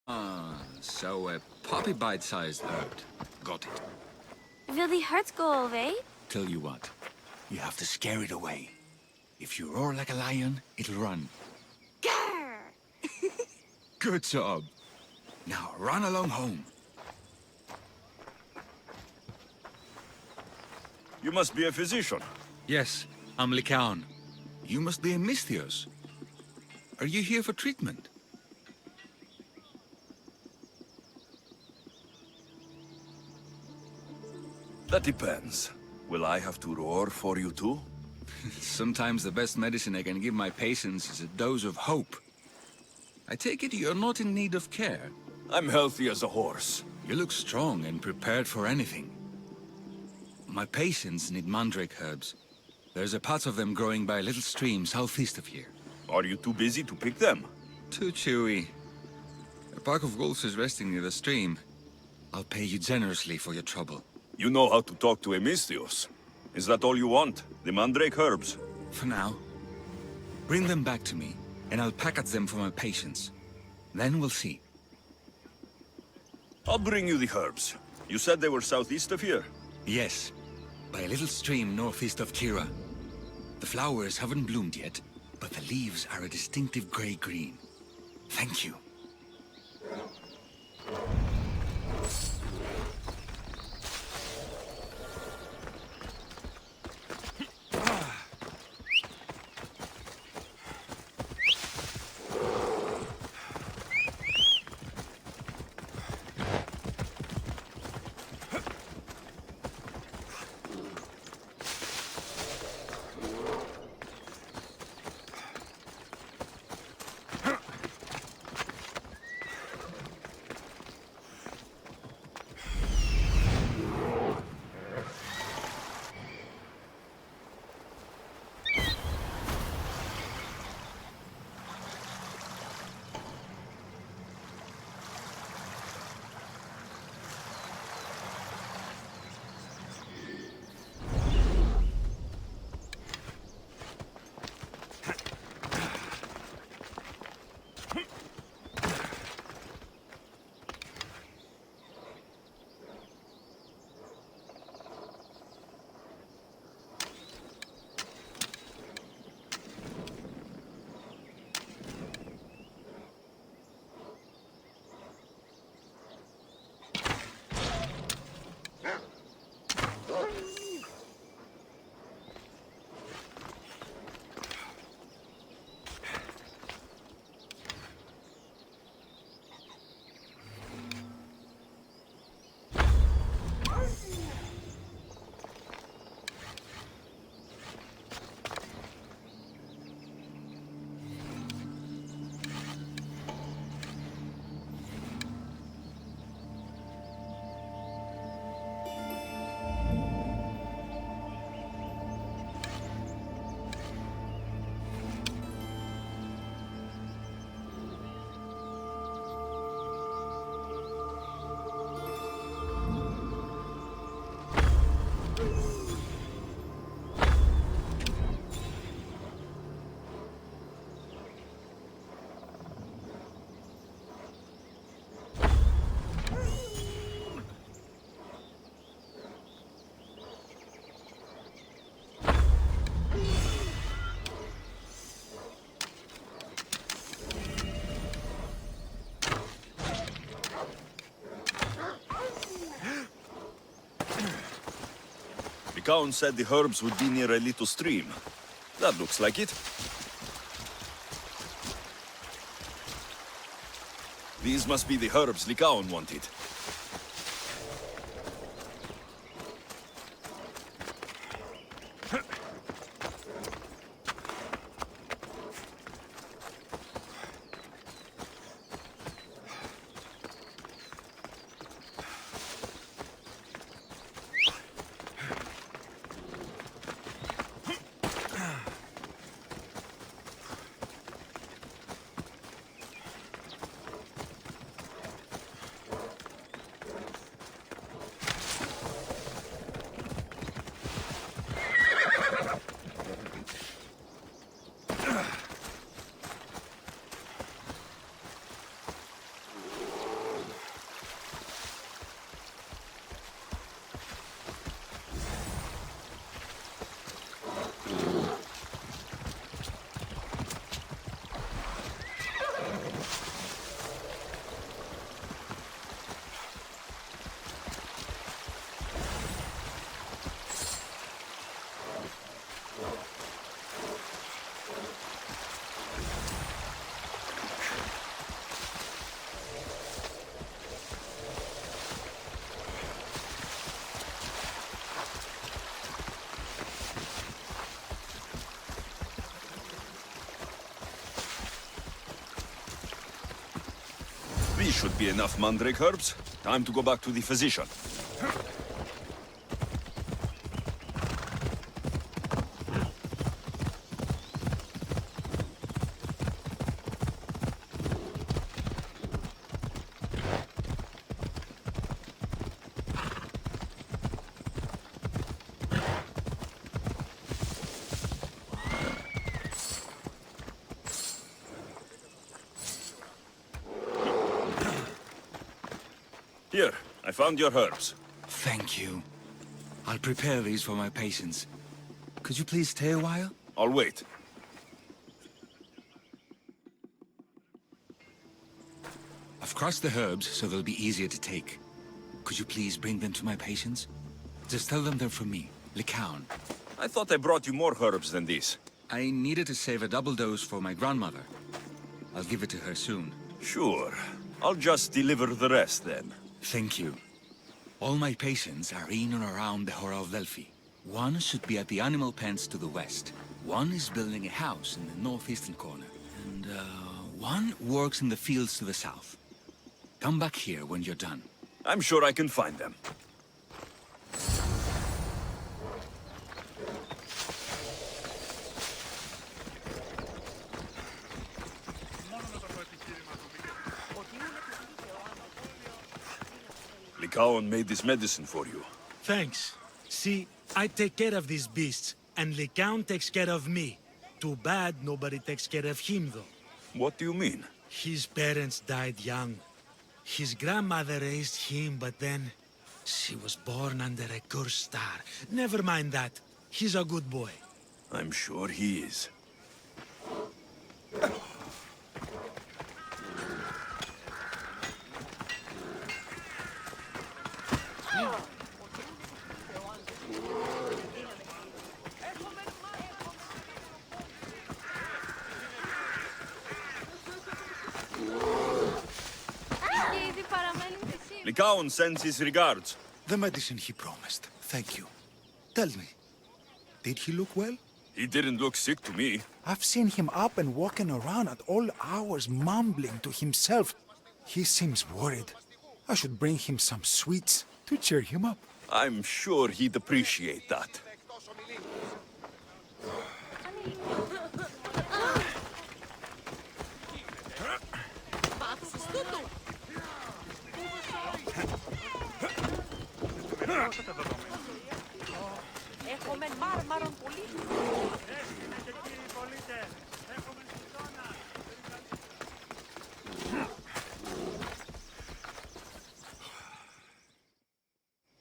So a poppy bite-sized herb. Got it. Will the hurts go away? Tell you what, you have to scare it away. If you roar like a lion, it'll run. Grr! Good job. Now run along home. You must be a physician. Yes, I'm Lykaon. You must be Alexios. Are you here for treatment? That depends. Will I have to roar for you too? Sometimes the best medicine I can give my patients is a dose of hope. I take it you're not in need of care. I'm healthy as a horse. You look strong and prepared for anything. My patients need mandrake herbs. There's a patch of them growing by a little stream southeast of here. Are you too busy to pick them? Too chewy. A pack of wolves is resting near the stream. I'll pay you generously for your trouble. You know how to talk to Alexios. Is that all you want? The mandrake herbs? For now. Bring them back to me, and I'll package them for my patients. Then we'll see. I'll bring you the herbs. You said they were southeast of here? Yes, by a little stream northeast of Kira. The flowers haven't bloomed yet, but the leaves are a distinctive gray-green. Thank you. Lykaon said the herbs would be near a little stream. That looks like it. These must be the herbs Lykaon wanted. This should be enough mandrake herbs. Time to go back to the physician. Here, I found your herbs. Thank you. I'll prepare these for my patients. Could you please stay a while? I'll wait. I've crushed the herbs so they'll be easier to take. Could you please bring them to my patients? Just tell them they're from me, Lykaon. I thought I brought you more herbs than these. I needed to save a double dose for my grandmother. I'll give it to her soon. Sure. I'll just deliver the rest then. Thank you. All my patients are in and around the Hora of Delphi. One should be at the animal pens to the west. One is building a house in the northeastern corner. And, one works in the fields to the south. Come back here when you're done. I'm sure I can find them. Lykaon made this medicine for you. Thanks. See, I take care of these beasts, and Lykaon takes care of me. Too bad nobody takes care of him, though. What do you mean? His parents died young. His grandmother raised him, but then she was born under a cursed star. Never mind that. He's a good boy. I'm sure he is. Lykaon sends his regards. The medicine he promised. Thank you. Tell me, did he look well? He didn't look sick to me. I've seen him up and walking around at all hours, mumbling to himself. He seems worried. I should bring him some sweets to cheer him up. I'm sure he'd appreciate that.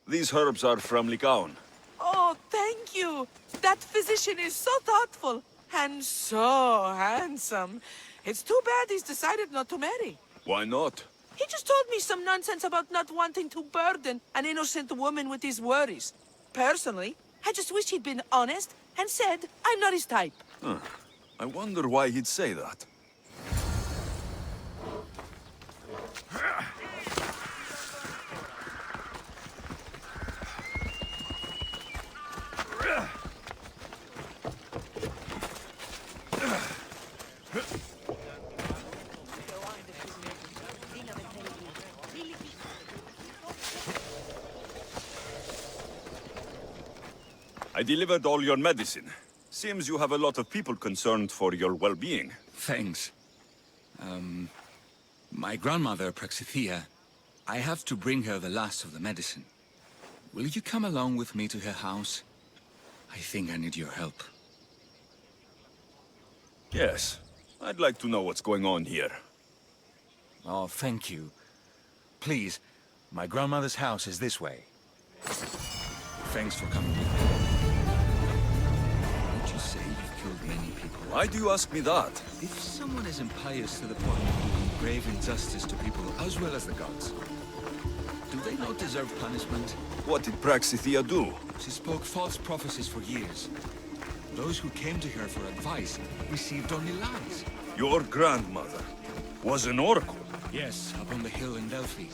These herbs are from Lykaon. Oh, thank you. That physician is so thoughtful and so handsome. It's too bad he's decided not to marry. Why not? He just told me some nonsense about not wanting to burden an innocent woman with his worries. Personally, I just wish he'd been honest and said I'm not his type. I wonder why he'd say that. I delivered all your medicine. Seems you have a lot of people concerned for your well-being. Thanks. My grandmother, Praxithea, I have to bring her the last of the medicine. Will you come along with me to her house? I think I need your help. Yes. I'd like to know what's going on here. Oh, thank you. Please, my grandmother's house is this way. Thanks for coming with me. Would you say you've killed many people? Why do you ask me that? If someone is impious to the point of doing grave injustice to people as well as the gods, do they not deserve punishment? What did Praxithea do? She spoke false prophecies for years. Those who came to her for advice received only lies. Your grandmother was an oracle. Yes, up on the hill in Delphi.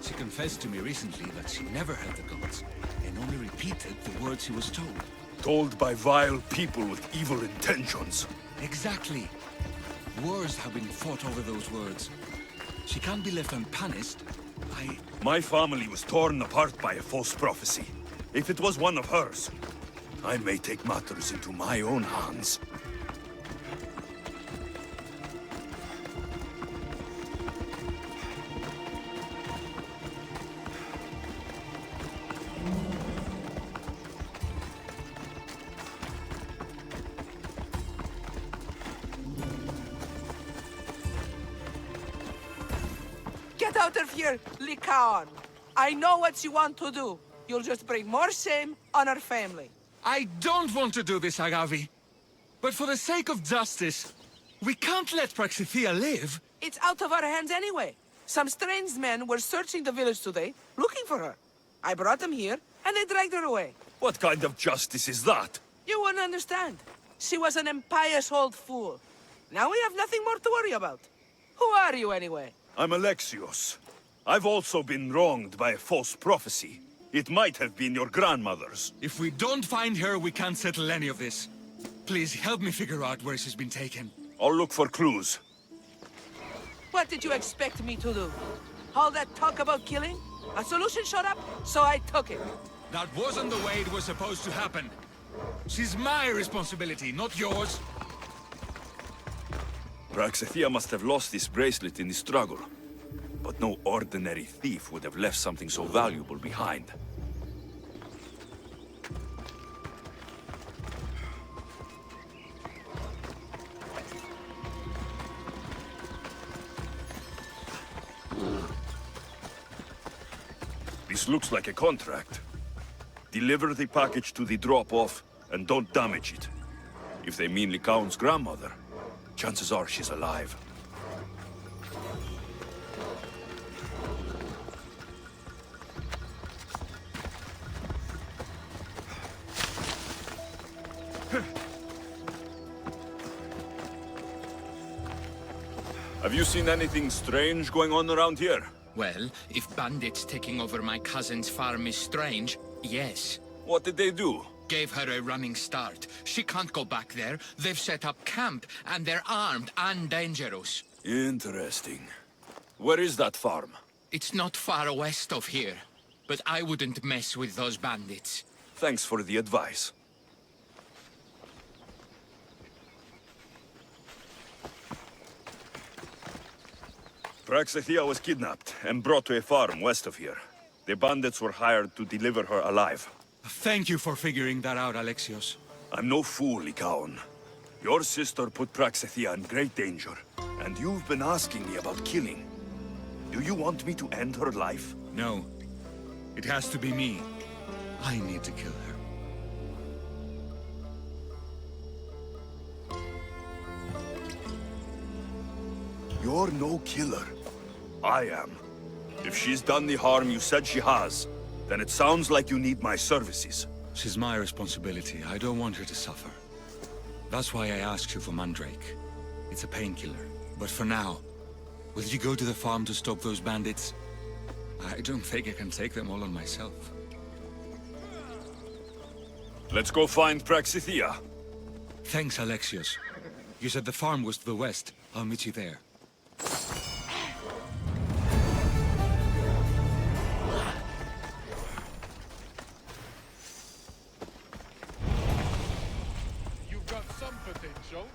She confessed to me recently that she never heard the gods, and only repeated the words she was told. Told by vile people with evil intentions. Exactly. Wars have been fought over those words. She can't be left unpunished. My family was torn apart by a false prophecy. If it was one of hers, I may take matters into my own hands. Get out of here, Lykaon. I know what you want to do. You'll just bring more shame on our family. I don't want to do this, Agavi. But for the sake of justice, we can't let Praxithea live. It's out of our hands anyway. Some strange men were searching the village today, looking for her. I brought them here, and they dragged her away. What kind of justice is that? You wouldn't understand. She was an impious old fool. Now we have nothing more to worry about. Who are you, anyway? I'm Alexios. I've also been wronged by a false prophecy. It might have been your grandmother's. If we don't find her, we can't settle any of this. Please, help me figure out where she's been taken. I'll look for clues. What did you expect me to do? All that talk about killing? A solution showed up, so I took it. That wasn't the way it was supposed to happen. She's my responsibility, not yours. Praxithea must have lost this bracelet in the struggle. But no ordinary thief would have left something so valuable behind. This looks like a contract. Deliver the package to the drop-off, and don't damage it. If they mean Lykaon's grandmother, chances are she's alive. Have you seen anything strange going on around here? Well, if bandits taking over my cousin's farm is strange, yes. What did they do? Gave her a running start. She can't go back there. They've set up camp, and they're armed and dangerous. Interesting. Where is that farm? It's not far west of here, but I wouldn't mess with those bandits. Thanks for the advice. Praxithea was kidnapped and brought to a farm west of here. The bandits were hired to deliver her alive. Thank you for figuring that out, Alexios. I'm no fool, Lykaon. Your sister put Praxithea in great danger, and you've been asking me about killing. Do you want me to end her life? No. It has to be me. I need to kill her. You're no killer. I am. If she's done the harm you said she has, then it sounds like you need my services. She's my responsibility. I don't want her to suffer. That's why I asked you for Mandrake. It's a painkiller. But for now, will you go to the farm to stop those bandits? I don't think I can take them all on myself. Let's go find Praxithea. Thanks, Alexios. You said the farm was to the west. I'll meet you there. You've got some potential.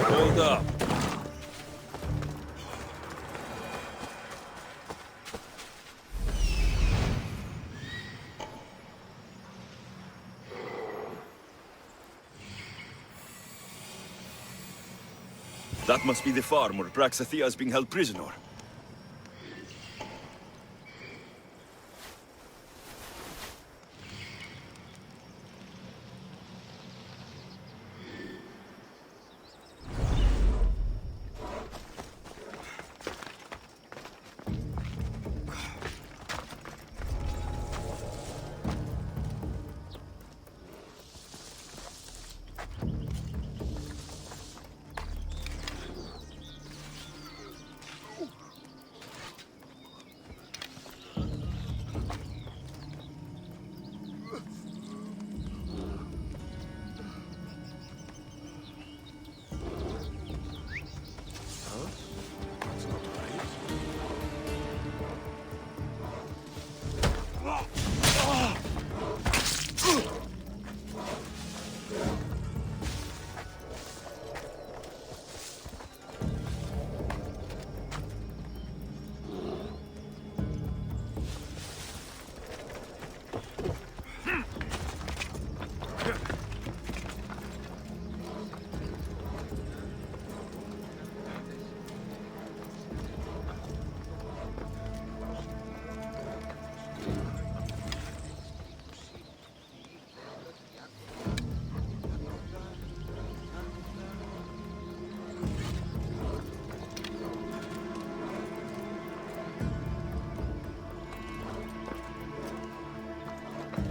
Hold up. That must be the farm where Praxathea is being held prisoner.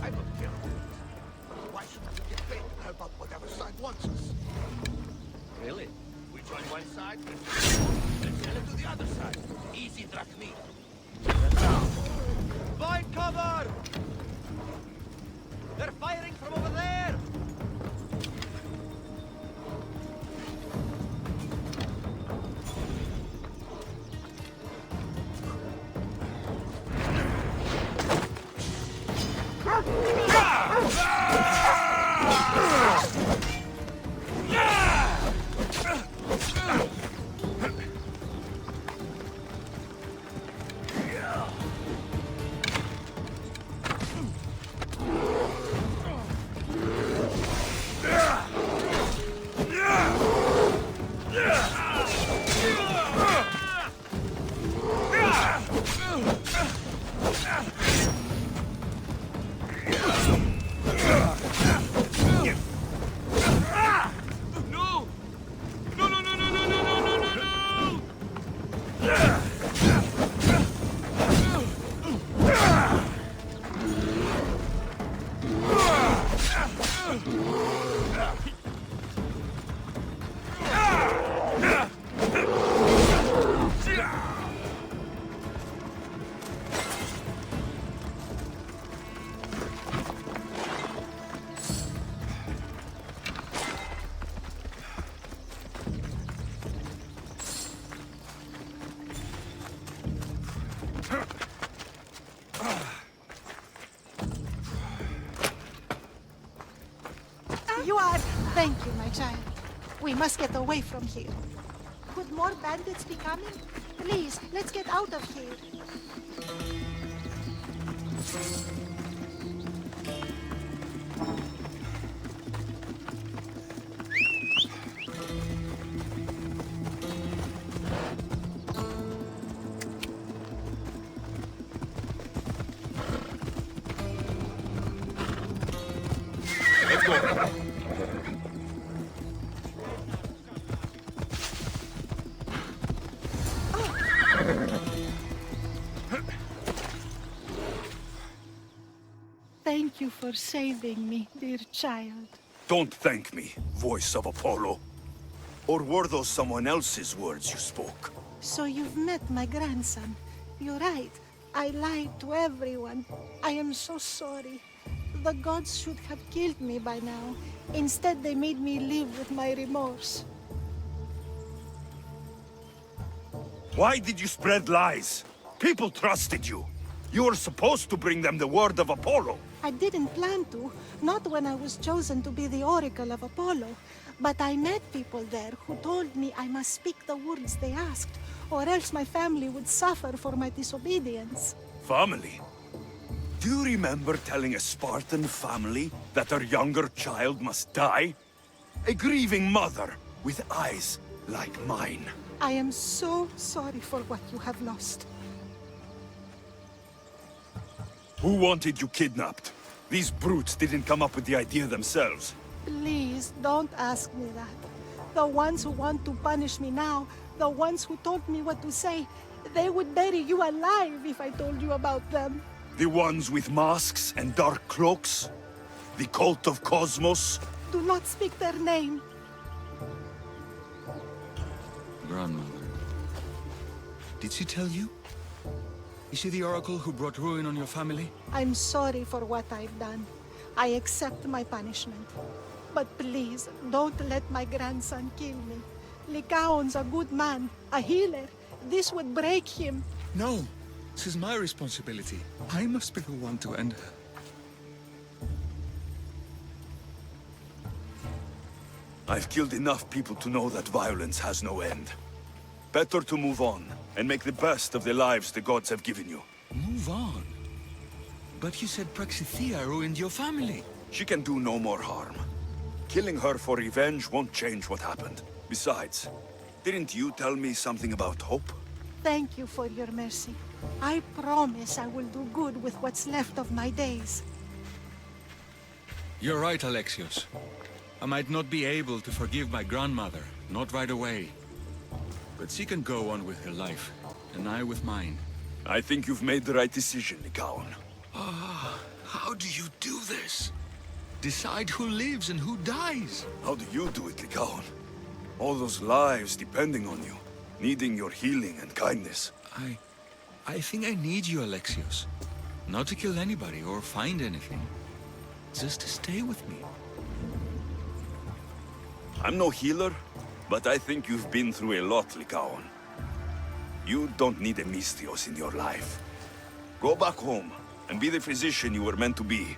I don't care. Why should we get paid to help out whatever side wants us? Really? We join one side, and sell it to the other side. Easy, Drachmi. Find cover! They're firing from over there! You are... Thank you, my child. We must get away from here. Could more bandits be coming? Please, let's get out of here. Let's go. Thank you for saving me, dear child. Don't thank me, voice of Apollo. Or were those someone else's words you spoke? So you've met my grandson. You're right. I lied to everyone. I am so sorry. The gods should have killed me by now. Instead, they made me live with my remorse. Why did you spread lies? People trusted you. You were supposed to bring them the word of Apollo. I didn't plan to, not when I was chosen to be the Oracle of Apollo. But I met people there who told me I must speak the words they asked, or else my family would suffer for my disobedience. Family? Do you remember telling a Spartan family that their younger child must die? A grieving mother with eyes like mine. I am so sorry for what you have lost. Who wanted you kidnapped? These brutes didn't come up with the idea themselves. Please, don't ask me that. The ones who want to punish me now, the ones who told me what to say, they would bury you alive if I told you about them. The ones with masks and dark cloaks? The cult of Cosmos? Do not speak their name. Grandmother. Did she tell you? Is she the oracle who brought ruin on your family? I'm sorry for what I've done. I accept my punishment. But please, don't let my grandson kill me. Lykaon's a good man, a healer. This would break him. No, this is my responsibility. I must be the one to end her. I've killed enough people to know that violence has no end. Better to move on, and make the best of the lives the gods have given you. Move on? But you said Praxithea ruined your family. She can do no more harm. Killing her for revenge won't change what happened. Besides, didn't you tell me something about hope? Thank you for your mercy. I promise I will do good with what's left of my days. You're right, Alexios. I might not be able to forgive my grandmother, not right away. But she can go on with her life, and I with mine. I think you've made the right decision, Lykaon. How do you do this? Decide who lives and who dies? How do you do it, Lykaon? All those lives depending on you, needing your healing and kindness. I think I need you, Alexios. Not to kill anybody or find anything. Just to stay with me. I'm no healer, but I think you've been through a lot, Lykaon. You don't need a Misthios in your life. Go back home, and be the physician you were meant to be.